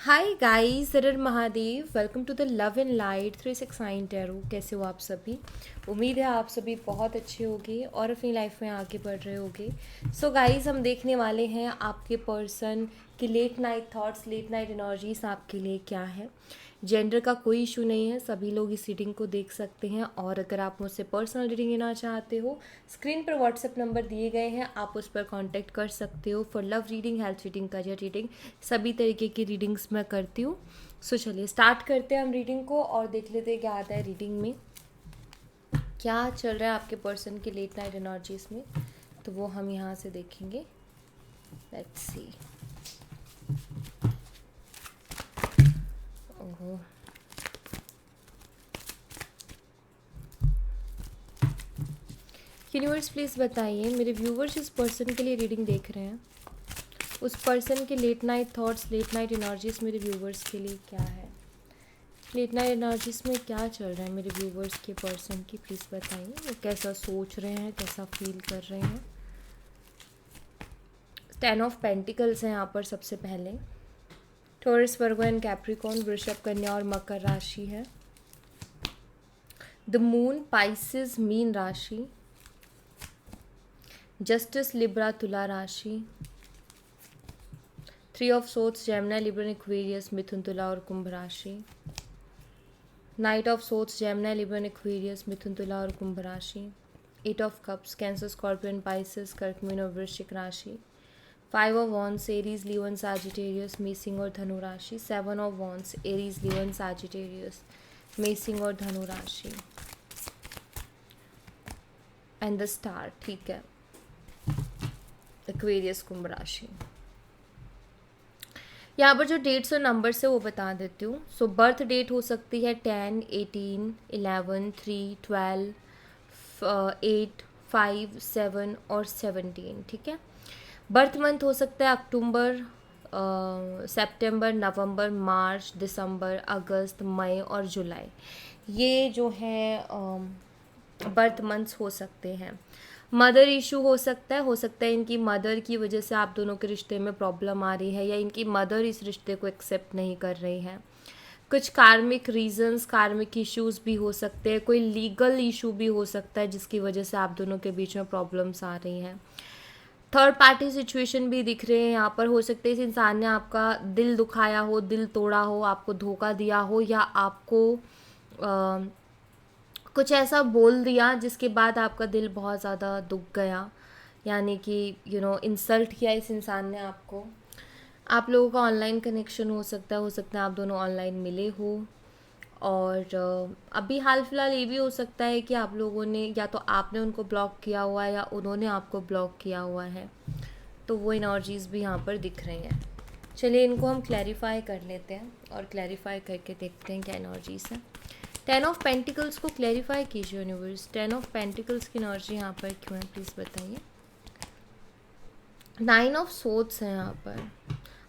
हाय guys, हर Mahadev. Welcome to the love and light 369 tarot. कैसे हो आप सभी? उम्मीद है आप सभी बहुत अच्छे होंगे और अपनी लाइफ में आगे बढ़ रहे होंगे। सो गाइस, हम देखने वाले हैं आपके पर्सन की late night thoughts, late night energies आपके लिए क्या है। जेंडर का कोई इशू नहीं है, सभी लोग इस रीडिंग को देख सकते हैं। और अगर आप मुझसे पर्सनल रीडिंग लेना चाहते हो, स्क्रीन पर व्हाट्सएप नंबर दिए गए हैं, आप उस पर कांटेक्ट कर सकते हो for love reading, health reading, career reading. सभी तरीके की रीडिंग्स मैं करती हूँ। सो चलिए स्टार्ट करते हैं हम रीडिंग को और देख लेते हैं क्या आता है रीडिंग में, क्या चल रहा है आपके पर्सन की लेट नाइट एनर्जीज में। तो वो हम यहाँ से देखेंगे। Let's see. ओहो, यूनिवर्स प्लीज़ बताइए, मेरे व्यूवर्स जिस पर्सन के लिए रीडिंग देख रहे हैं उस पर्सन के late night thoughts, late night energies मेरे व्यूवर्स के लिए क्या है। लेट नाइट एनर्जीज में क्या चल रहा है मेरे व्यूवर्स के पर्सन की, प्लीज़ बताइए। वो कैसा सोच रहे हैं, कैसा फील कर रहे हैं। 10 ऑफ पेंटिकल्स हैं यहाँ पर सबसे पहले। टॉरस, वर्गो एंड कैप्रिकॉर्न, वृषभ, कन्या और मकर राशि है। द मून, पाइसेस, मीन राशि। जस्टिस, लिब्रा, तुला राशि। 3 of swords, Gemini, Libra, Aquarius, मिथुन, तुला और कुंभ राशि। Knight of swords, Gemini, Libra, Aquarius, मिथुन, तुला और कुंभ राशि। 8 of cups, Cancer, Scorpion, Pisces, कर्क, मीन और वृश्चिक राशि। 5 of wands, Aries, Leo and Sagittarius, मेसिंग और धनु राशि। 7 of wands, Aries, Leo and Sagittarius, मेसिंग और धनु राशि। एंड द स्टार, ठीक है, एक्वेरियस, कुंभ राशि। यहाँ पर जो डेट्स और नंबर्स है वो बता देती हूँ। सो बर्थ डेट हो सकती है 10, 18, 11, 3, 12, 8, 5, 7 और 17, ठीक है। बर्थ मंथ हो सकता है अक्टूबर, सितंबर, नवंबर, मार्च, दिसंबर, अगस्त, मई और जुलाई। ये जो है बर्थ मंथ्स हो सकते हैं। मदर इशू हो सकता है इनकी मदर की वजह से आप दोनों के रिश्ते में प्रॉब्लम आ रही है, या इनकी मदर इस रिश्ते को एक्सेप्ट नहीं कर रही है। कुछ कार्मिक रीजंस, कार्मिक इश्यूज भी हो सकते हैं। कोई लीगल इशू भी हो सकता है जिसकी वजह से आप दोनों के बीच में प्रॉब्लम्स आ रही हैं। थर्ड पार्टी सिचुएशन भी दिख रहे हैं यहाँ पर। हो सकता है इस इंसान ने आपका दिल दुखाया हो, दिल तोड़ा हो, आपको धोखा दिया हो, या आपको कुछ ऐसा बोल दिया जिसके बाद आपका दिल बहुत ज़्यादा दुख गया, यानी कि इंसल्ट किया इस इंसान ने आपको। आप लोगों का ऑनलाइन कनेक्शन हो सकता है आप दोनों ऑनलाइन मिले हो। और अभी हाल फिलहाल ये भी हो सकता है कि आप लोगों ने, या तो आपने उनको ब्लॉक किया हुआ है या उन्होंने आपको ब्लॉक किया हुआ है। तो वो एनर्जीज़ भी यहाँ पर दिख रही हैं। चलिए इनको हम क्लैरिफाई कर लेते हैं और क्लैरिफाई करके देखते हैं क्या एनर्जीज़ हैं। 10 ऑफ पेंटिकल्स को क्लैरिफाई कीजिए यूनिवर्स। 10 ऑफ पेंटिकल्स की एनर्जी यहाँ पर क्यों है, प्लीज़ बताइए। 9 ऑफ सोर्ड्स है यहाँ पर।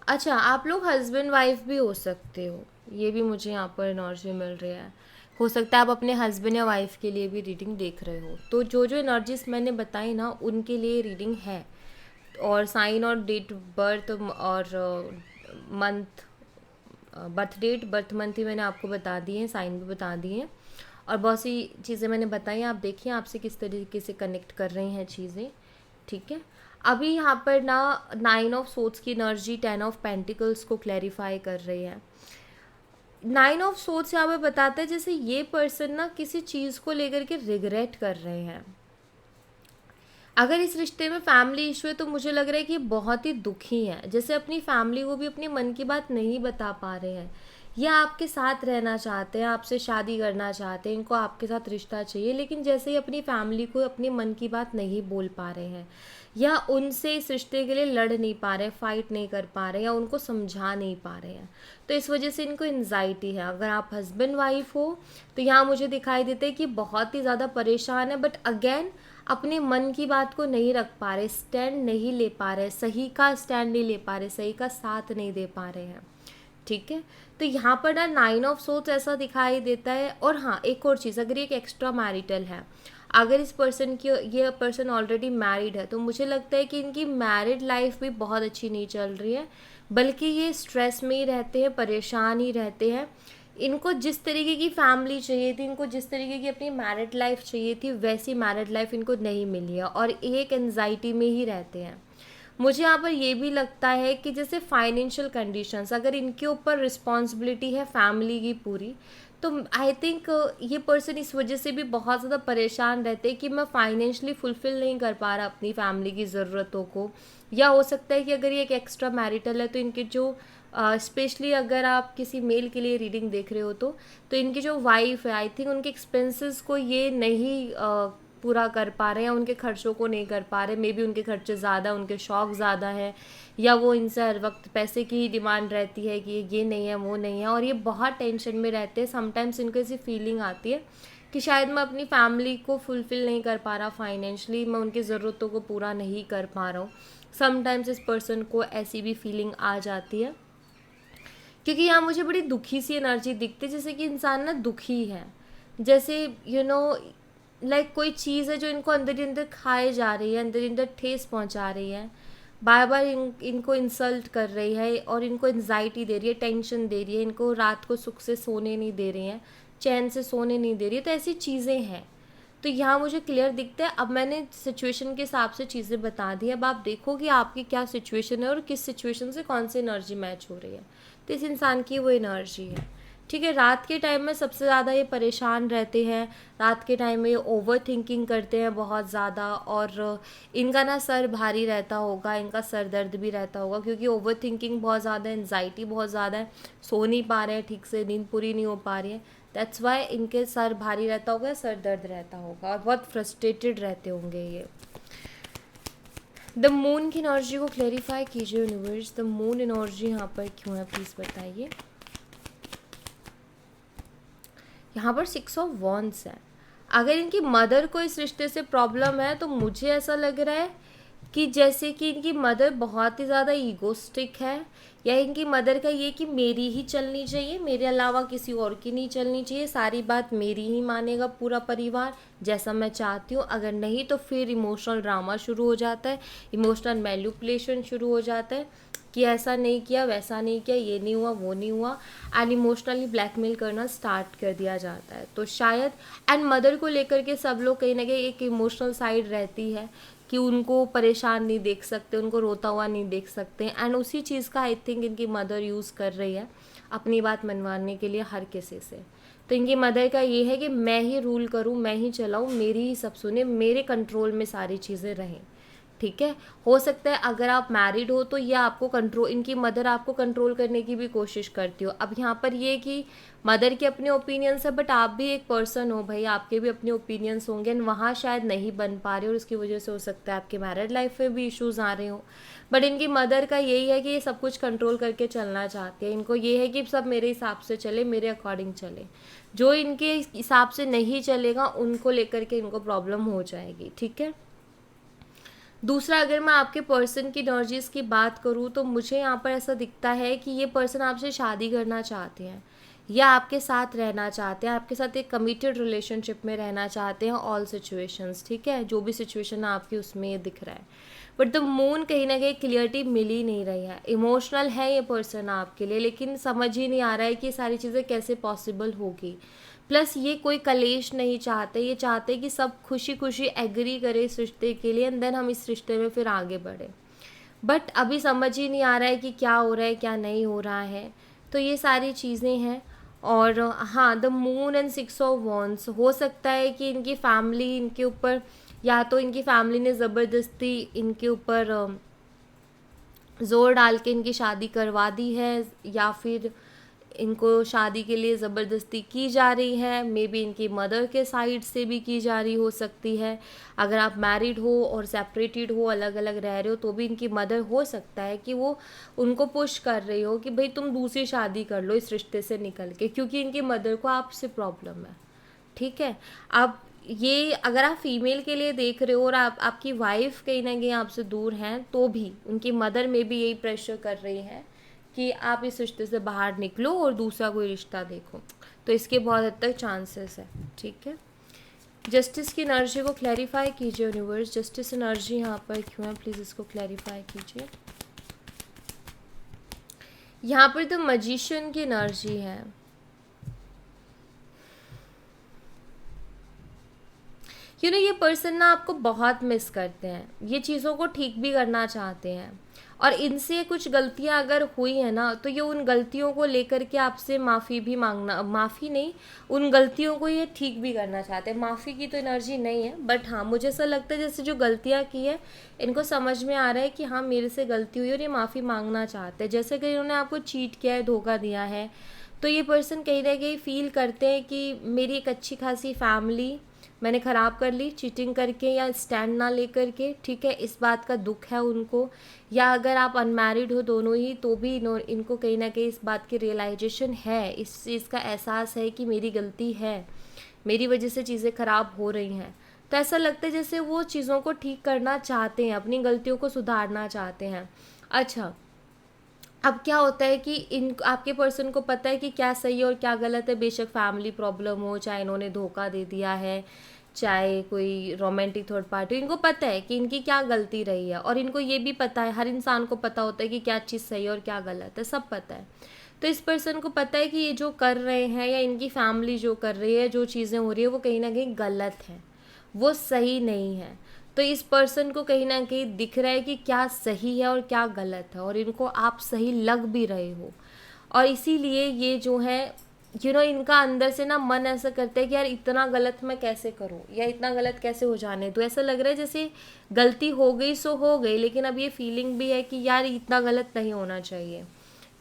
अच्छा, आप लोग हस्बैंड वाइफ भी हो सकते हो, ये भी मुझे यहाँ पर एनर्जी मिल रहा है। हो सकता है आप अपने हस्बैंड या वाइफ के लिए भी रीडिंग देख रहे हो। तो जो जो एनर्जीज मैंने बताई ना, उनके लिए रीडिंग है। और साइन और डेट बर्थ और month, birth date, birth month ही मैंने आपको बता दिए हैं, साइन भी बता दिए हैं, और बहुत सी चीज़ें मैंने बताई। आप देखिए आपसे किस तरीके से कनेक्ट कर रही हैं चीज़ें, ठीक है। अभी यहाँ पर ना 9 ऑफ सोर्ड्स की एनर्जी 10 ऑफ पेंटिकल्स को क्लैरिफाई कर रही है। 9 ऑफ सोर्ड्स यहाँ पर बताता है जैसे ये पर्सन ना किसी चीज़ को लेकर के रिग्रेट कर रहे हैं। अगर इस रिश्ते में फैमिली इशू है तो मुझे लग रहा है कि ये बहुत ही दुखी है, जैसे अपनी फैमिली को भी अपनी मन की बात नहीं बता पा रहे हैं। या आपके साथ रहना चाहते हैं, आपसे शादी करना चाहते हैं, इनको आपके साथ रिश्ता चाहिए, लेकिन जैसे ही अपनी फैमिली को अपनी मन की बात नहीं बोल पा रहे हैं, या उनसे इस रिश्ते के लिए लड़ नहीं पा रहे, फाइट नहीं कर पा रहे, या उनको समझा नहीं पा रहे हैं, तो इस वजह से इनको एंजाइटी है। अगर आप हस्बैंड वाइफ हो तो यहाँ मुझे दिखाई देता है कि बहुत ही ज़्यादा परेशान है, बट अगेन अपने मन की बात को नहीं रख पा रहे, स्टैंड नहीं ले पा रहे, सही का स्टैंड नहीं ले पा रहे, सही का साथ नहीं दे पा रहे हैं, ठीक है। तो यहाँ पर ना 9 ऑफ सोर्ड्स ऐसा दिखाई देता है। और हाँ, एक और चीज़, अगर ये एक एक्स्ट्रा मैरिटल है, अगर इस पर्सन की ये पर्सन ऑलरेडी मैरिड है तो मुझे लगता है कि इनकी मैरिड लाइफ भी बहुत अच्छी नहीं चल रही है, बल्कि ये स्ट्रेस में ही रहते हैं, परेशान ही रहते हैं। इनको जिस तरीके की फैमिली चाहिए थी, इनको जिस तरीके की अपनी मैरिड लाइफ चाहिए थी, वैसी मैरिड लाइफ इनको नहीं मिली है और एक एंजाइटी में ही रहते हैं। मुझे यहाँ पर ये भी लगता है कि जैसे फाइनेंशियल कंडीशंस, अगर इनके ऊपर रिस्पॉन्सिबिलिटी है फैमिली की पूरी, तो आई थिंक ये पर्सन इस वजह से भी बहुत ज़्यादा परेशान रहते हैं कि मैं फाइनेंशियली फुलफ़िल नहीं कर पा रहा अपनी फैमिली की ज़रूरतों को। या हो सकता है कि अगर ये एक एक्स्ट्रा मैरिटल है तो इनके जो स्पेशली अगर आप किसी मेल के लिए रीडिंग देख रहे हो तो इनकी जो वाइफ है, आई थिंक उनके एक्सपेंसेस को ये नहीं पूरा कर पा रहे हैं, उनके खर्चों को नहीं कर पा रहे। मे बी उनके खर्चे ज़्यादा, उनके शौक़ ज़्यादा है, या वो इनसे हर वक्त पैसे की ही डिमांड रहती है कि ये नहीं है, वो नहीं है, और ये बहुत टेंशन में रहते हैं। समटाइम्स इनको ऐसी फीलिंग आती है कि शायद मैं अपनी फैमिली को फुलफ़िल नहीं कर पा रहा फाइनेंशली, मैं उनकी ज़रूरतों को पूरा नहीं कर पा रहा हूँ। समटाइम्स इस पर्सन को ऐसी भी फीलिंग आ जाती है, क्योंकि यहाँ मुझे बड़ी दुखी सी एनर्जी दिखती है, जैसे कि इंसान ना दुखी है, जैसे लाइक कोई चीज़ है जो इनको अंदर ही अंदर खाए जा रही है, अंदर ही अंदर ठेस पहुँचा रही है, बार बार इनको इंसल्ट कर रही है और इनको एंजाइटी दे रही है, टेंशन दे रही है, इनको रात को सुख से सोने नहीं दे रही हैं, चैन से सोने नहीं दे रही है। तो ऐसी चीज़ें हैं, तो यहाँ मुझे क्लियर दिखता है। अब मैंने सिचुएशन के हिसाब से चीज़ें बता दी, अब आप देखो कि आपकी क्या सिचुएशन है और किस सिचुएशन से कौन सी एनर्जी मैच हो रही है। तो इस इंसान की वो एनर्जी है, ठीक है। रात के टाइम में सबसे ज़्यादा ये परेशान रहते हैं, रात के टाइम में ये ओवर थिंकिंग करते हैं बहुत ज़्यादा, और इनका ना सर भारी रहता होगा, इनका सर दर्द भी रहता होगा, क्योंकि ओवर थिंकिंग बहुत ज़्यादा है, एनजाइटी बहुत ज़्यादा है, सो नहीं पा रहे हैं ठीक से, नींद पूरी नहीं हो पा रही है। दैट्स वाई इनके सर भारी रहता होगा, सर दर्द रहता होगा, और बहुत फ्रस्ट्रेटेड रहते होंगे ये। द मून की एनर्जी को क्लेरिफाई कीजिए यूनिवर्स, द मून एनर्जी यहाँ पर क्यों है, प्लीज़ बताइए। यहाँ पर 6 ऑफ वॉन्ड्स है। अगर इनकी मदर को इस रिश्ते से प्रॉब्लम है तो मुझे ऐसा लग रहा है कि जैसे कि इनकी मदर बहुत ही ज़्यादा ईगोस्टिक है, या इनकी मदर का ये कि मेरी ही चलनी चाहिए, मेरे अलावा किसी और की नहीं चलनी चाहिए, सारी बात मेरी ही मानेगा पूरा परिवार, जैसा मैं चाहती हूँ। अगर नहीं तो फिर इमोशनल ड्रामा शुरू हो जाता है, इमोशनल मैनिपुलेशन शुरू हो जाता है कि ऐसा नहीं किया, वैसा नहीं किया, ये नहीं हुआ, वो नहीं हुआ, एंड इमोशनली ब्लैकमेल करना स्टार्ट कर दिया जाता है। तो शायद एंड मदर को लेकर के सब लोग कहीं ना कहीं एक इमोशनल साइड रहती है कि उनको परेशान नहीं देख सकते, उनको रोता हुआ नहीं देख सकते, एंड उसी चीज़ का आई थिंक इनकी मदर यूज़ कर रही है अपनी बात मनवाने के लिए हर किसी से। तो इनकी मदर का ये है कि मैं ही रूल करूँ, मैं ही चलाऊँ, मेरी ही सब सुने, मेरे कंट्रोल में सारी चीज़ें रहें, ठीक है। हो सकता है अगर आप मैरिड हो तो ये आपको कंट्रोल, इनकी मदर आपको कंट्रोल करने की भी कोशिश करती हो। अब यहाँ पर ये कि मदर के अपने ओपिनियंस है, बट आप भी एक पर्सन हो भाई, आपके भी अपने ओपिनियंस होंगे, एंड वहाँ शायद नहीं बन पा रहे, और उसकी वजह से हो सकता है आपके मैरिड लाइफ में भी इश्यूज़ आ रहे हो। बट इनकी मदर का यही है कि ये सब कुछ कंट्रोल करके चलना चाहते हैं। इनको ये है कि सब मेरे हिसाब से चले, मेरे अकॉर्डिंग चले, जो इनके हिसाब से नहीं चलेगा उनको लेकर के इनको प्रॉब्लम हो जाएगी, ठीक है। दूसरा, अगर मैं आपके पर्सन की एनर्जीज़ की बात करूँ तो मुझे यहाँ पर ऐसा दिखता है कि ये पर्सन आपसे शादी करना चाहते हैं, या आपके साथ रहना चाहते हैं, आपके साथ एक कमिटेड रिलेशनशिप में रहना चाहते हैं ऑल सिचुएशंस, ठीक है। जो भी सिचुएशन आपकी उसमें ये दिख रहा है, बट द मून कहीं ना कहीं क्लियरिटी मिल ही नहीं रही है। इमोशनल है ये पर्सन आपके लिए, लेकिन समझ ही नहीं आ रहा है कि ये सारी चीज़ें कैसे पॉसिबल होगी। प्लस ये कोई कलेश नहीं चाहते, ये चाहते कि सब खुशी खुशी एग्री करे इस रिश्ते के लिए, एंड देन हम इस रिश्ते में फिर आगे बढ़े। बट अभी समझ ही नहीं आ रहा है कि क्या हो रहा है, क्या नहीं हो रहा है। तो ये सारी चीज़ें हैं। और हाँ, the moon and 6 of wands, हो सकता है कि इनकी फैमिली इनके ऊपर, या तो इनकी फैमिली ने ज़बरदस्ती इनके ऊपर ज़ोर डाल के इनकी शादी करवा दी है, या फिर इनको शादी के लिए ज़बरदस्ती की जा रही है। मे बी इनकी मदर के साइड से भी की जा रही हो सकती है। अगर आप मैरिड हो और सेपरेटेड हो, अलग अलग रह रहे हो, तो भी इनकी मदर हो सकता है कि वो उनको पुश कर रही हो कि भाई तुम दूसरी शादी कर लो इस रिश्ते से निकल के, क्योंकि इनकी मदर को आपसे प्रॉब्लम है, ठीक है। अब ये अगर आप फीमेल के लिए देख रहे हो और आपकी वाइफ कहीं ना कहीं आपसे दूर हैं, तो भी उनकी मदर में भी यही प्रेशर कर रही है कि आप इस रिश्ते से बाहर निकलो और दूसरा कोई रिश्ता देखो। तो इसके बहुत हद तक चांसेस है, ठीक है। जस्टिस की एनर्जी को क्लैरिफाई कीजिए यूनिवर्स। जस्टिस एनर्जी यहाँ पर क्यों है, प्लीज़ इसको क्लैरिफाई कीजिए। यहाँ पर द मैजिशियन की एनर्जी है। ये पर्सन ना आपको बहुत मिस करते हैं, ये चीज़ों को ठीक भी करना चाहते हैं, और इनसे कुछ गलतियां अगर हुई है ना तो ये उन गलतियों को लेकर के आपसे माफ़ी भी मांगना, माफ़ी नहीं, उन गलतियों को ये ठीक भी करना चाहते हैं। माफ़ी की तो एनर्जी नहीं है, बट हाँ मुझे ऐसा लगता है जैसे जो गलतियाँ की है इनको समझ में आ रहा है कि हाँ मेरे से गलती हुई और ये माफ़ी मांगना चाहते हैं। जैसे कि इन्होंने आपको चीट किया है, धोखा दिया है, तो ये पर्सन कहीं ना कहीं फील करते हैं कि मेरी एक अच्छी खासी फैमिली मैंने ख़राब कर ली चीटिंग करके या स्टैंड ना लेकर के, ठीक है, इस बात का दुख है उनको। या अगर आप अनमैरिड हो दोनों ही तो भी इनको कहीं ना कहीं इस बात की रियलाइजेशन है, इस चीज़ का एहसास है कि मेरी गलती है, मेरी वजह से चीज़ें ख़राब हो रही हैं। तो ऐसा लगता है जैसे वो चीज़ों को ठीक करना चाहते हैं, अपनी गलतियों को सुधारना चाहते हैं। अच्छा, अब क्या होता है कि इन आपके पर्सन को पता है कि क्या सही है और क्या गलत है, बेशक फैमिली प्रॉब्लम हो, चाहे इन्होंने धोखा दे दिया है, चाहे कोई रोमांटिक थर्ड पार्टी, इनको पता है कि इनकी क्या गलती रही है, और इनको ये भी पता है, हर इंसान को पता होता है कि क्या चीज़ सही है और क्या गलत है, सब पता है। तो इस पर्सन को पता है कि ये जो कर रहे हैं या इनकी फैमिली जो कर रही है, जो चीज़ें हो रही है वो कहीं ना कहीं गलत है, वो सही नहीं है। तो इस पर्सन को कहीं ना कहीं दिख रहा है कि क्या सही है और क्या गलत है, और इनको आप सही लग भी रहे हो, और इसीलिए ये जो है इनका अंदर से ना मन ऐसा करता है कि यार इतना गलत मैं कैसे करूं, या इतना गलत कैसे हो जाने। तो ऐसा लग रहा है जैसे गलती हो गई सो हो गई, लेकिन अब ये फीलिंग भी है कि यार इतना गलत नहीं होना चाहिए,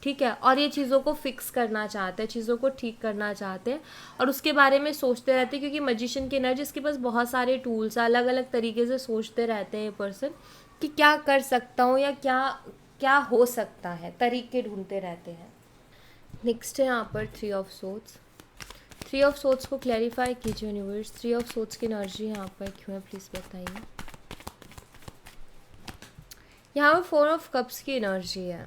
ठीक है, और ये चीज़ों को फिक्स करना चाहते हैं, चीज़ों को ठीक करना चाहते हैं, और उसके बारे में सोचते रहते हैं, क्योंकि मैजिशियन की एनर्जी, इसके पास बहुत सारे टूल्स, अलग अलग तरीके से सोचते रहते हैं ये पर्सन कि क्या कर सकता हूँ या क्या क्या हो सकता है, तरीके ढूंढते रहते हैं। नेक्स्ट है यहाँ पर three of swords. Three of swords को क्लैरिफाई कीजिए यूनिवर्स। थ्री ऑफ सोर्ड्स की एनर्जी यहाँ पर क्यों है, प्लीज़ बताइए। यहाँ पर फोर ऑफ कप्स की एनर्जी है।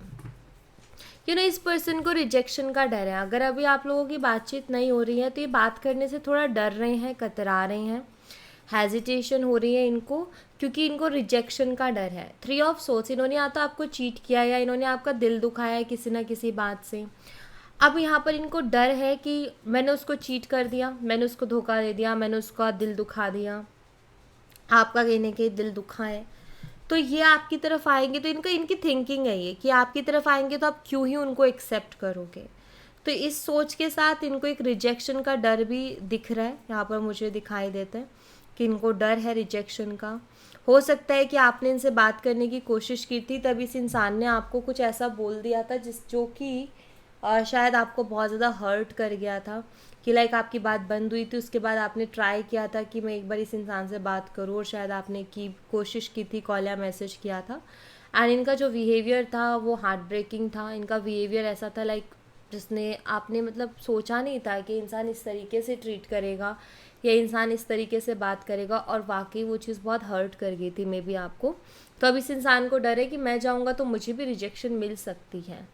इस पर्सन को रिजेक्शन का डर है। अगर अभी आप लोगों की बातचीत नहीं हो रही है तो ये बात करने से थोड़ा डर रहे हैं, कतरा रहे हैं, हेजिटेशन हो रही है इनको, क्योंकि इनको रिजेक्शन का डर है। थ्री ऑफ सोर्ड्स, इन्होंने या तो आपको चीट किया या इन्होंने आपका दिल दुखाया है किसी ना किसी बात से। अब यहाँ पर इनको डर है कि मैंने उसको चीट कर दिया, मैंने उसको धोखा दे दिया, मैंने उसका दिल दुखा दिया, आपका कहने के दिल दुखा है, तो ये आपकी तरफ आएंगे, तो इनकी थिंकिंग है ये कि आपकी तरफ आएंगे तो आप क्यों ही उनको एक्सेप्ट करोगे। तो इस सोच के साथ इनको एक रिजेक्शन का डर भी दिख रहा है, यहाँ पर मुझे दिखाई देता है कि इनको डर है रिजेक्शन का। हो सकता है कि आपने इनसे बात करने की कोशिश की थी, तब इस इंसान ने आपको कुछ ऐसा बोल दिया था जो कि शायद आपको बहुत ज़्यादा हर्ट कर गया था, कि लाइक आपकी बात बंद हुई थी, उसके बाद आपने ट्राई किया था कि मैं एक बार इस इंसान से बात करूँ, और शायद आपने की कोशिश की थी, कॉल या मैसेज किया था, एंड इनका जो बिहेवियर था वो हार्ट ब्रेकिंग था। इनका बिहेवियर ऐसा था लाइक जिसने आपने मतलब सोचा नहीं था कि इंसान इस तरीके से ट्रीट करेगा या इंसान इस तरीके से बात करेगा, और वाकई वो चीज़ बहुत हर्ट कर गई थी मे बी आपको। तो अब इस इंसान को डर है कि मैं जाऊँगा तो मुझे भी रिजेक्शन मिल सकती है,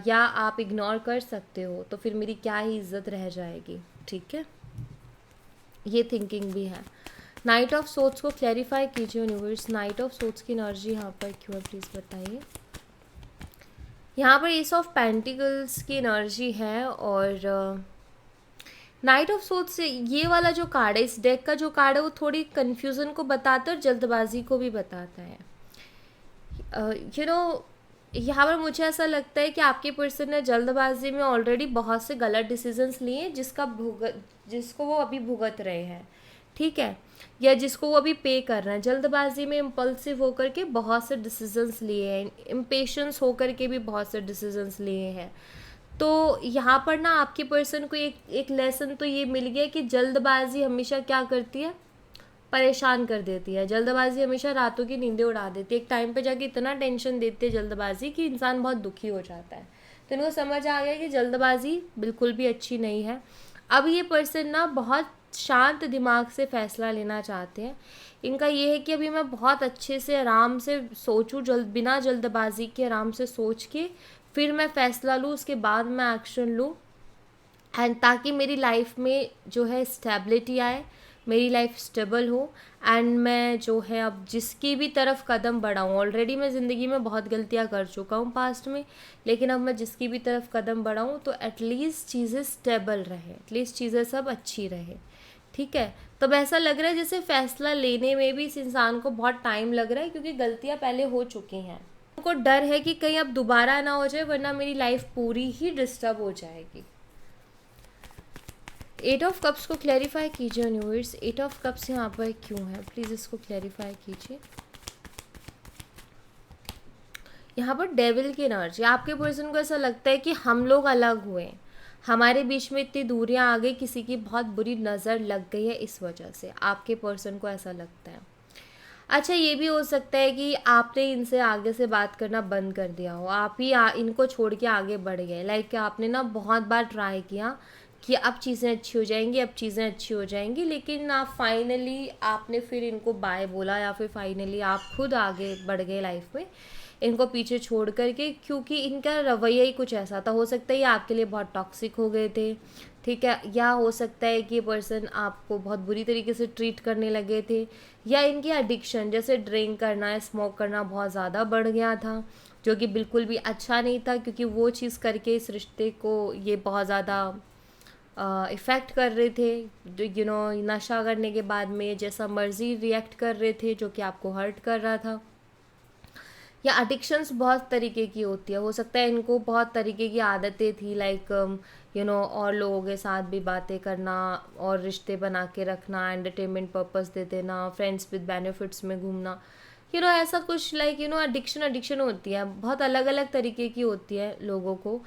या आप इग्नोर कर सकते हो, तो फिर मेरी क्या ही इज्जत रह जाएगी, ठीक है, ये थिंकिंग भी है। नाइट ऑफ सोर्ड्स को क्लैरिफाई कीजिए यूनिवर्स। नाइट ऑफ सोर्ड्स की एनर्जी यहाँ पर क्यों है, प्लीज़ बताइए। यहाँ पर एस ऑफ पेंटिकल्स की एनर्जी है, और नाइट ऑफ सोर्ड्स से ये वाला जो कार्ड है, इस डेक का जो कार्ड है, वो थोड़ी कन्फ्यूज़न को बताता है और जल्दबाजी को भी बताता है। यहाँ पर मुझे ऐसा लगता है कि आपके पर्सन ने जल्दबाजी में ऑलरेडी बहुत से गलत डिसीजंस लिए जिसको वो अभी भुगत रहे हैं, ठीक है, या जिसको वो अभी पे कर रहे हैं। जल्दबाजी में इम्पल्सिव होकर के बहुत से डिसीजंस लिए हैं, इम्पेशंस होकर के भी बहुत से डिसीजंस लिए हैं। तो यहाँ पर ना आपके पर्सन को एक लेसन तो ये मिल गया कि जल्दबाजी हमेशा क्या करती है, परेशान कर देती है। जल्दबाजी हमेशा रातों की नींदें उड़ा देती है, एक टाइम पे जाके इतना टेंशन देती है जल्दबाजी कि इंसान बहुत दुखी हो जाता है। तो इनको समझ आ गया कि जल्दबाजी बिल्कुल भी अच्छी नहीं है। अब ये पर्सन ना बहुत शांत दिमाग से फैसला लेना चाहते हैं। इनका ये है कि अभी मैं बहुत अच्छे से आराम से सोचूं, बिना जल्दबाजी के आराम से सोच के फिर मैं फ़ैसला लूँ, उसके बाद मैं एक्शन लूँ, एंड ताकि मेरी लाइफ में जो है स्टेबिलिटी आए, मेरी लाइफ स्टेबल हो एंड मैं जो है अब जिसकी भी तरफ कदम बढ़ाऊँ, ऑलरेडी मैं ज़िंदगी में बहुत गलतियाँ कर चुका हूँ पास्ट में, लेकिन अब मैं जिसकी भी तरफ कदम बढ़ाऊँ तो एटलीस्ट चीज़ें स्टेबल रहे, एटलीस्ट चीज़ें सब अच्छी रहे। ठीक है, तब ऐसा लग रहा है जैसे फ़ैसला लेने में भी इस इंसान को बहुत टाइम लग रहा है, क्योंकि गलतियाँ पहले हो चुकी हैं। उनको डर है कि कहीं अब दोबारा ना हो जाए, वरना मेरी लाइफ पूरी ही डिस्टर्ब हो जाएगी। 8 ऑफ कप्स को क्लैरिफाई कीजिए यूनिवर्स। 8 ऑफ कप्स यहाँ पर क्यों है, प्लीज़ इसको क्लैरिफाई कीजिए। यहाँ पर डेविल की एनर्जी, आपके पर्सन को ऐसा लगता है कि हम लोग अलग हुए, हमारे बीच में इतनी दूरियां आ गई, किसी की बहुत बुरी नज़र लग गई है, इस वजह से आपके पर्सन को ऐसा लगता है। अच्छा, ये भी हो सकता है कि आपने इनसे आगे से बात करना बंद कर दिया हो, आप ही इनको छोड़ के आगे बढ़ गए। लाइक आपने ना बहुत बार ट्राई किया कि अब चीज़ें अच्छी हो जाएंगी, अब चीज़ें अच्छी हो जाएंगी, लेकिन आप फाइनली आपने फिर इनको बाय बोला, या फिर फाइनली आप खुद आगे बढ़ गए लाइफ में इनको पीछे छोड़ करके, क्योंकि इनका रवैया ही कुछ ऐसा था। हो सकता है ये आपके लिए बहुत टॉक्सिक हो गए थे, ठीक है, या हो सकता है कि ये पर्सन आपको बहुत बुरी तरीके से ट्रीट करने लगे थे, या इनकी एडिक्शन जैसे ड्रिंक करना या स्मोक करना बहुत ज़्यादा बढ़ गया था, जो कि बिल्कुल भी अच्छा नहीं था, क्योंकि वो चीज़ करके इस रिश्ते को ये बहुत ज़्यादा इफ़ेक्ट कर रहे थे। नशा करने के बाद में जैसा मर्जी रिएक्ट कर रहे थे, जो कि आपको हर्ट कर रहा था। या एडिक्शंस बहुत तरीके की होती है, हो सकता है इनको बहुत तरीके की आदतें थी, लाइक और लोगों के साथ भी बातें करना और रिश्ते बना के रखना, एंटरटेनमेंट पर्पस दे देना, फ्रेंड्स विद बेनिफिट्स में घूमना, ऐसा कुछ, लाइक एडिक्शन होती है, बहुत अलग अलग तरीके की होती है लोगों को।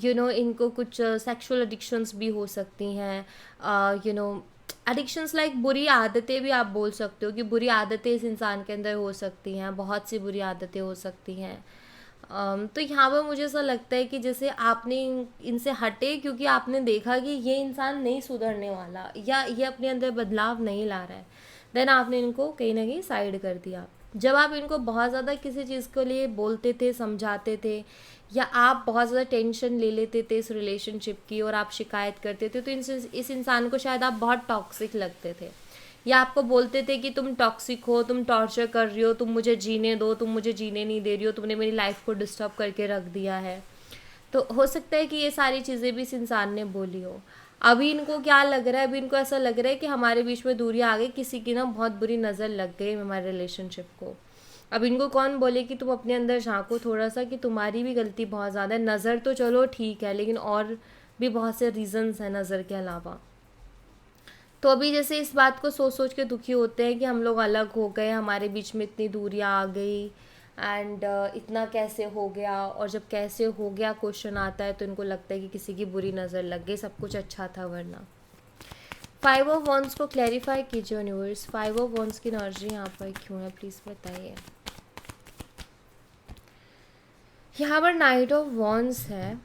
इनको कुछ सेक्सुअल एडिक्शंस भी हो सकती हैं, एडिक्शंस लाइक बुरी आदतें भी आप बोल सकते हो कि बुरी आदतें इस इंसान के अंदर हो सकती हैं, बहुत सी बुरी आदतें हो सकती हैं। तो यहाँ पर मुझे ऐसा लगता है कि जैसे आपने इनसे हटे, क्योंकि आपने देखा कि ये इंसान नहीं सुधरने वाला, या ये अपने अंदर बदलाव नहीं ला रहा है, देन आपने इनको कहीं ना कहीं साइड कर दिया। जब आप इनको बहुत ज़्यादा किसी चीज़ के लिए बोलते थे, समझाते थे, या आप बहुत ज़्यादा टेंशन ले लेते थे इस रिलेशनशिप की और आप शिकायत करते थे, तो इस इंसान को शायद आप बहुत टॉक्सिक लगते थे, या आपको बोलते थे कि तुम टॉक्सिक हो, तुम टॉर्चर कर रही हो, तुम मुझे जीने दो, तुम मुझे जीने नहीं दे रही हो, तुमने मेरी लाइफ को डिस्टर्ब करके रख दिया है। तो हो सकता है कि ये सारी चीज़ें भी इस इंसान ने बोली हो। अभी इनको क्या लग रहा है, अभी इनको ऐसा लग रहा है कि हमारे बीच में दूरियां आ गई, किसी की ना बहुत बुरी नज़र लग गई हमारे रिलेशनशिप को। अब इनको कौन बोले कि तुम अपने अंदर झांको थोड़ा सा, कि तुम्हारी भी गलती बहुत ज़्यादा है। नज़र तो चलो ठीक है, लेकिन और भी बहुत से रीजंस हैं नज़र के अलावा। तो अभी जैसे इस बात को सोच सोच के दुखी होते हैं कि हम लोग अलग हो गए, हमारे बीच में इतनी दूरियां आ गई, एंड इतना कैसे हो गया, और जब कैसे हो गया क्वेश्चन आता है तो इनको लगता है कि किसी की बुरी नज़र लग गई, सब कुछ अच्छा था वरना। 5 ऑफ वॉन्ड्स को क्लैरिफाई कीजिए यूनिवर्स। 5 ऑफ वॉन्ड्स की एनर्जी यहाँ पर क्यों है, प्लीज़ बताइए। यहाँ पर नाइट ऑफ वॉन्ड्स है।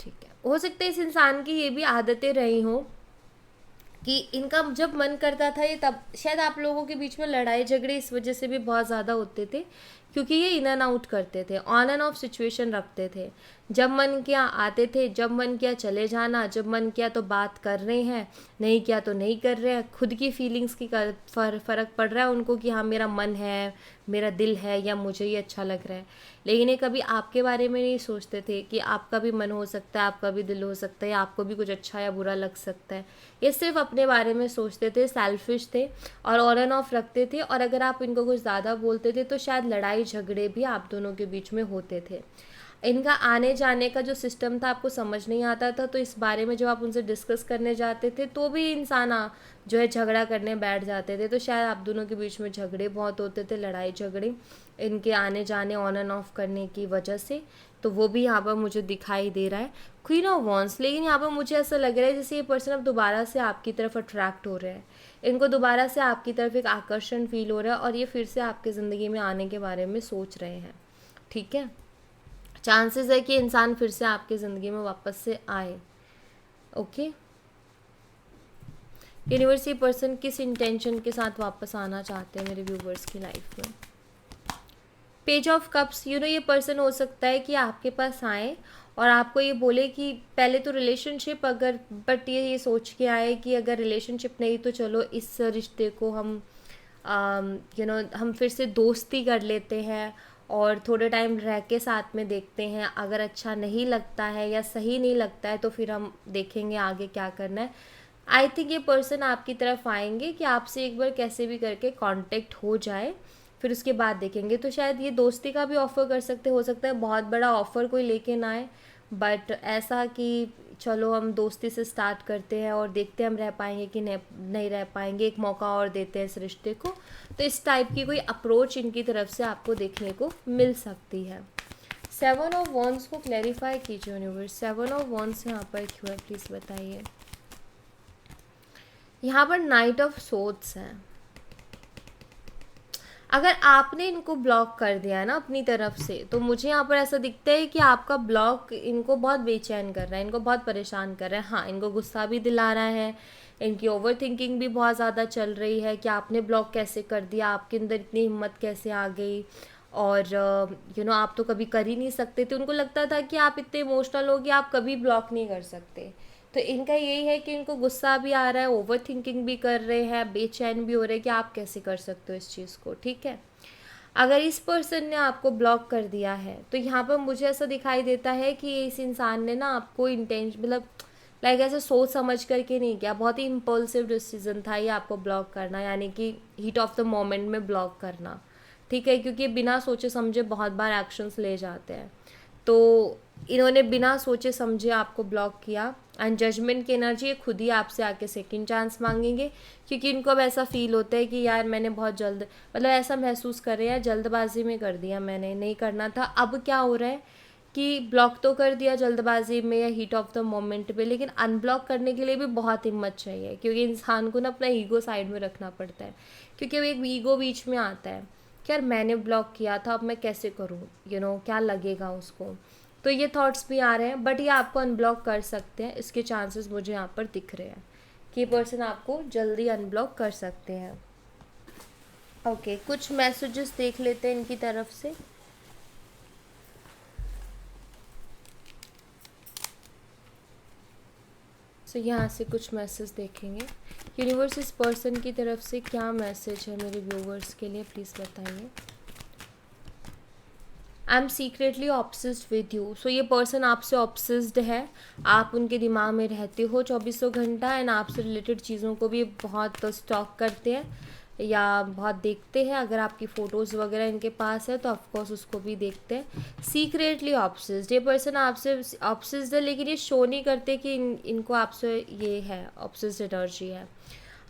ठीक है, हो सकता है इस इंसान की ये भी आदतें रही हों कि इनका जब मन करता था ये, तब शायद आप लोगों के बीच में लड़ाई झगड़े इस वजह से भी बहुत ज़्यादा होते थे, क्योंकि ये इन एंड आउट करते थे, ऑन एंड ऑफ सिचुएशन रखते थे। जब मन किया आते थे, जब मन किया चले जाना, जब मन किया तो बात कर रहे हैं, नहीं किया तो नहीं कर रहे हैं। खुद की फीलिंग्स की फ़र्क पड़ रहा है उनको कि हाँ मेरा मन है, मेरा दिल है, या मुझे ये अच्छा लग रहा है, लेकिन ये कभी आपके बारे में नहीं सोचते थे कि आपका भी मन हो सकता है, आपका भी दिल हो सकता है, या आपको भी कुछ अच्छा या बुरा लग सकता है। ये सिर्फ अपने बारे में सोचते थे, सेल्फिश थे और ऑन एंड ऑफ रखते थे, और अगर आप इनको कुछ ज़्यादा बोलते थे तो शायद लड़ाई झगड़े भी आप दोनों के बीच में होते थे। इनका आने जाने का जो सिस्टम था आपको समझ नहीं आता था, तो इस बारे में जब आप उनसे डिस्कस करने जाते थे तो भी इंसान जो है झगड़ा करने बैठ जाते थे। तो शायद आप दोनों के बीच में झगड़े बहुत होते थे, लड़ाई झगड़े, इनके आने जाने ऑन एंड ऑफ करने की वजह से। तो वो भी यहाँ पर मुझे दिखाई दे रहा है। क्वीन ऑफ वॉन्ड्स, लेकिन यहाँ पर मुझे ऐसा लग रहा है जैसे ये पर्सन अब दोबारा से आपकी तरफ अट्रैक्ट हो रहे हैं, इनको दोबारा से आपकी तरफ एक आकर्षण फील हो रहा है, और ये फिर से आपकी ज़िंदगी में आने के बारे में सोच रहे हैं। ठीक है, चांसेस है कि इंसान फिर से आपकी ज़िंदगी में वापस से आए। ओके, यूनिवर्स, ये पर्सन किस इंटेंशन के साथ वापस आना चाहते हैं मेरे व्यूवर्स की लाइफ में। पेज ऑफ कप्स, ये पर्सन हो सकता है कि आपके पास आए और आपको ये बोले कि पहले तो रिलेशनशिप अगर, बट ये सोच के आए कि अगर रिलेशनशिप नहीं तो चलो इस रिश्ते को हम हम फिर से दोस्ती कर लेते हैं और थोड़े टाइम रह के साथ में देखते हैं, अगर अच्छा नहीं लगता है या सही नहीं लगता है तो फिर हम देखेंगे आगे क्या करना है। आई थिंक ये पर्सन आपकी तरफ आएंगे कि आपसे एक बार कैसे भी करके कांटेक्ट हो जाए, फिर उसके बाद देखेंगे। तो शायद ये दोस्ती का भी ऑफ़र कर सकते, हो सकता है बहुत बड़ा ऑफ़र कोई लेके ना आए, बट ऐसा कि चलो हम दोस्ती से स्टार्ट करते हैं और देखते हैं हम रह पाएंगे कि नहीं रह पाएंगे, एक मौका और देते हैं इस रिश्ते को। तो इस टाइप की कोई अप्रोच इनकी तरफ से आपको देखने को मिल सकती है। 7 ऑफ वॉन्ड्स को क्लैरिफाई कीजिए यूनिवर्स। 7 ऑफ वॉन्ड्स यहाँ पर क्यों है, प्लीज़ बताइए। यहाँ पर नाइट ऑफ सोर्ड्स है। अगर आपने इनको ब्लॉक कर दिया है ना अपनी तरफ से, तो मुझे यहाँ पर ऐसा दिखता है कि आपका ब्लॉक इनको बहुत बेचैन कर रहा है, इनको बहुत परेशान कर रहा है। हाँ, इनको गुस्सा भी दिला रहा है, इनकी ओवर थिंकिंग भी बहुत ज़्यादा चल रही है कि आपने ब्लॉक कैसे कर दिया, आपके अंदर इतनी हिम्मत कैसे आ गई, और आप तो कभी कर ही नहीं सकते थे। उनको लगता था कि आप इतने इमोशनल हो कि आप कभी ब्लॉक नहीं कर सकते। तो इनका यही है कि इनको गुस्सा भी आ रहा है, ओवर थिंकिंग भी कर रहे हैं, बेचैन भी हो रहे हैं कि आप कैसे कर सकते हो इस चीज़ को। ठीक है, अगर इस पर्सन ने आपको ब्लॉक कर दिया है तो यहाँ पर मुझे ऐसा दिखाई देता है कि इस इंसान ने ना आपको इंटेंशन मतलब लाइक ऐसे सोच समझ करके नहीं किया, बहुत ही इम्पल्सिव डिसीजन था ये आपको ब्लॉक करना, यानी कि हीट ऑफ द मोमेंट में ब्लॉक करना। ठीक है, क्योंकि बिना सोचे समझे बहुत बार एक्शंस ले जाते हैं, तो इन्होंने बिना सोचे समझे आपको ब्लॉक किया। एंड जजमेंट की एनर्जी खुद ही आपसे आके सेकंड चांस मांगेंगे, क्योंकि इनको अब ऐसा फील होता है कि यार मैंने बहुत जल्द मतलब ऐसा महसूस कर रहे हैं जल्दबाजी में कर दिया, मैंने नहीं करना था। अब क्या हो रहा है कि ब्लॉक तो कर दिया जल्दबाजी में या हीट ऑफ द मोमेंट पे, लेकिन अनब्लॉक करने के लिए भी बहुत हिम्मत चाहिए, क्योंकि इंसान को ना अपना ईगो साइड में रखना पड़ता है, क्योंकि अब एक ईगो बीच में आता है कि यार मैंने ब्लॉक किया था, अब मैं कैसे करूँ, क्या लगेगा उसको। तो ये थॉट्स भी आ रहे हैं, बट ये आपको अनब्लॉक कर सकते हैं, इसके चांसेस मुझे यहाँ पर दिख रहे हैं कि ये पर्सन आपको जल्दी अनब्लॉक कर सकते हैं। ओके, कुछ मैसेजेस देख लेते हैं इनकी तरफ से। तो यहाँ से कुछ मैसेज देखेंगे। यूनिवर्स इस पर्सन की तरफ से क्या मैसेज है मेरे व्यूवर्स के लिए, प्लीज़ बताइए। I am secretly obsessed with you. So ये पर्सन आपसे ऑब्सेस्ड है, आप उनके दिमाग में रहते हो 2400 घंटा, एंड आपसे रिलेटेड चीज़ों को भी बहुत स्टॉक करते हैं या बहुत देखते हैं। अगर आपकी फ़ोटोज़ वगैरह इनके पास है तो ऑफकोर्स उसको भी देखते हैं। सीक्रेटली ऑब्सेस्ड, ये पर्सन आपसे ऑब्सेस्ड है, लेकिन ये शो नहीं करते कि इनको आपसे ये है ऑब्सेस्ड एनर्जी है।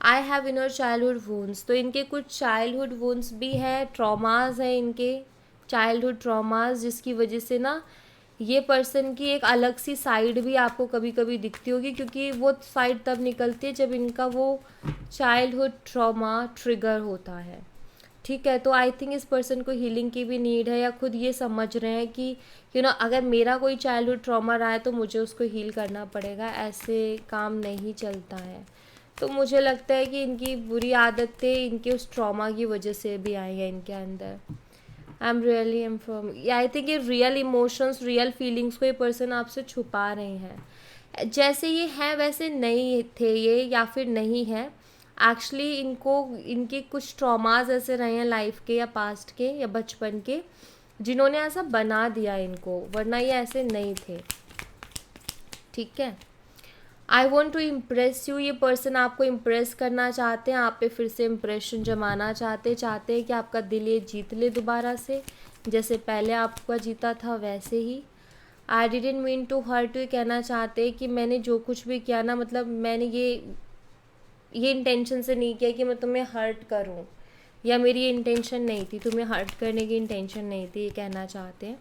I have inner childhood wounds, तो इनके कुछ चाइल्डहुड वूंड्स भी है, ट्रॉमाज है इनके, चाइल्डहुड ट्रॉमास, जिसकी वजह से ना ये पर्सन की एक अलग सी साइड भी आपको कभी कभी दिखती होगी, क्योंकि वो साइड तब निकलती है जब इनका वो चाइल्डहुड ट्रॉमा ट्रिगर होता है। ठीक है, तो आई थिंक इस पर्सन को हीलिंग की भी नीड है, या खुद ये समझ रहे हैं कि अगर मेरा कोई चाइल्डहुड ट्रॉमा रहा है तो मुझे उसको हील करना पड़ेगा, ऐसे काम नहीं चलता है। तो मुझे लगता है कि इनकी बुरी आदतें इनके उस ट्रॉमा की वजह से भी आई है इनके अंदर। I am really inform, I think ये रियल इमोशंस, रियल फीलिंग्स को ये पर्सन आपसे छुपा रहे हैं। जैसे ये हैं वैसे नहीं थे ये, या फिर नहीं है एक्चुअली। इनके कुछ ट्रॉमाज ऐसे रहे हैं लाइफ के या पास्ट के या बचपन के, जिन्होंने ऐसा बना दिया इनको, वरना ये ऐसे नहीं थे। ठीक है, I want to impress you, ये पर्सन आपको इम्प्रेस करना चाहते हैं, आप पे फिर से इम्प्रेशन जमाना चाहते हैं कि आपका दिल ये जीत ले दोबारा से, जैसे पहले आपका जीता था वैसे ही। I didn't mean to hurt you, कहना चाहते हैं कि मैंने जो कुछ भी किया ना, मतलब मैंने ये इंटेंशन से नहीं किया कि मैं तुम्हें हर्ट करूं, या मेरी ये इंटेंशन नहीं थी, तुम्हें हर्ट करने की इंटेंशन नहीं थी, ये कहना चाहते हैं।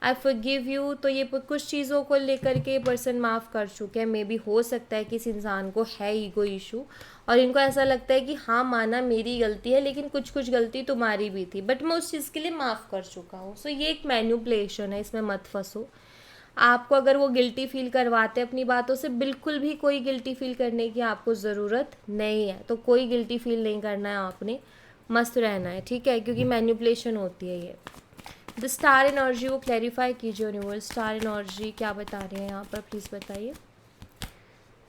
आई फॉरगिव यू, तो ये कुछ चीज़ों को लेकर के पर्सन माफ़ कर चुके हैं। मे बी हो सकता है कि इस इंसान को है ईगो इशू, और इनको ऐसा लगता है कि हाँ माना मेरी गलती है, लेकिन कुछ गलती तुम्हारी भी थी, बट मैं उस चीज़ के लिए माफ़ कर चुका हूँ। सो ये एक मैनिपुलेशन है, इसमें मत फंसो। आपको अगर वो गिल्टी फील करवाते हैं अपनी बातों से, बिल्कुल भी कोई गिल्टी फील करने की आपको ज़रूरत नहीं है। तो कोई गिल्टी फील नहीं करना है आपने, मस्त रहना है। ठीक है, क्योंकि मैनिपुलेशन होती है ये। द स्टार एनर्जी वो क्लैरिफाई कीजिए यूनिवर्स, स्टार एनर्जी क्या बता रहे हैं यहाँ पर, प्लीज़ बताइए।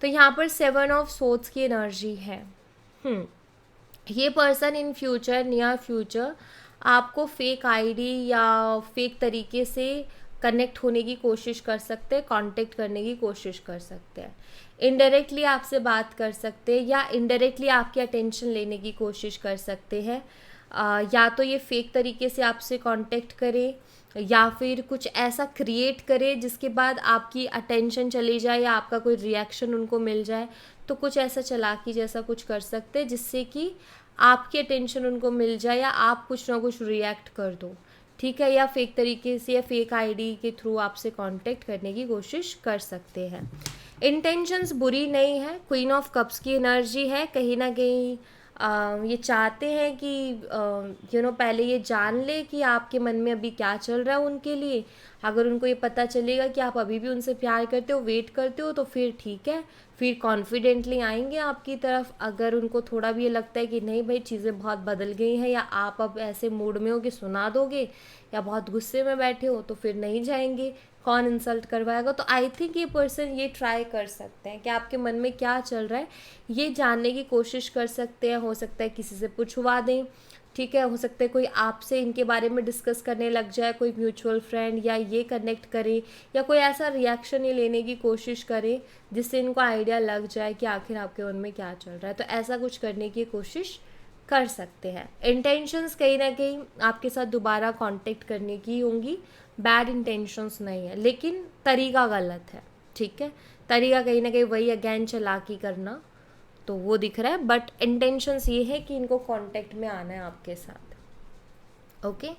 तो यहाँ पर 7 ऑफ सोर्ड्स की एनर्जी है। ये person in future, near future आपको फेक आईडी या फेक तरीके से कनेक्ट होने की कोशिश कर सकते हैं, कांटेक्ट करने की कोशिश कर सकते हैं, इनडायरेक्टली आपसे बात कर सकते हैं या इनडायरेक्टली आपकी अटेंशन लेने की कोशिश कर सकते हैं। या तो ये फेक तरीके से आपसे कांटेक्ट करे या फिर कुछ ऐसा क्रिएट करे जिसके बाद आपकी अटेंशन चली जाए या आपका कोई रिएक्शन उनको मिल जाए। तो कुछ ऐसा चालाकी जैसा कुछ कर सकते हैं जिससे कि आपकी अटेंशन उनको मिल जाए या आप कुछ ना कुछ रिएक्ट कर दो, ठीक है। या फेक तरीके से या फेक आईडी के थ्रू आपसे कांटेक्ट करने की कोशिश कर सकते हैं। इंटेंशंस बुरी नहीं है, क्वीन ऑफ कप्स की एनर्जी है। कहीं ना कहीं ये चाहते हैं कि पहले ये जान ले कि आपके मन में अभी क्या चल रहा है उनके लिए। अगर उनको ये पता चलेगा कि आप अभी भी उनसे प्यार करते हो, वेट करते हो, तो फिर ठीक है, फिर कॉन्फिडेंटली आएंगे आपकी तरफ। अगर उनको थोड़ा भी ये लगता है कि नहीं भाई चीज़ें बहुत बदल गई हैं या आप अब ऐसे मूड में हो कि सुना दोगे या बहुत गुस्से में बैठे हो, तो फिर नहीं जाएंगे, कौन इंसल्ट करवाएगा। तो आई थिंक ये पर्सन ये ट्राई कर सकते हैं कि आपके मन में क्या चल रहा है ये जानने की कोशिश कर सकते हैं। हो सकता है किसी से पूछवा दें, ठीक है, हो सकता है कोई आपसे इनके बारे में डिस्कस करने लग जाए, कोई म्यूचुअल फ्रेंड, या ये कनेक्ट करे या कोई ऐसा रिएक्शन ये लेने की कोशिश करे जिससे इनको आइडिया लग जाए कि आखिर आपके मन में क्या चल रहा है। तो ऐसा कुछ करने की कोशिश कर सकते हैं। इंटेंशंस कहीं ना कहीं आपके साथ दोबारा कांटेक्ट करने की होंगी, बैड इंटेंशंस नहीं है, लेकिन तरीका गलत है, ठीक है। तरीका कहीं ना कहीं वही अगेन चालाकी करना, तो वो दिख रहा है। बट इंटेंशंस ये है कि इनको कांटेक्ट में आना है आपके साथ। ओके,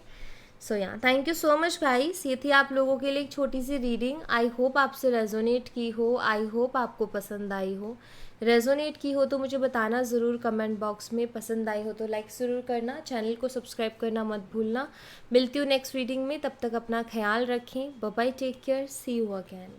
सो या thank you so much guys. ये थी आप लोगों के लिए एक छोटी सी रीडिंग। आई होप आपसे रेजोनेट की हो, आई होप आपको पसंद आई हो। रेजोनेट की हो तो मुझे बताना ज़रूर कमेंट बॉक्स में, पसंद आई हो तो लाइक ज़रूर करना, चैनल को सब्सक्राइब करना मत भूलना। मिलती हूँ नेक्स्ट रीडिंग में, तब तक अपना ख्याल रखें। Bye bye, take care, see you again.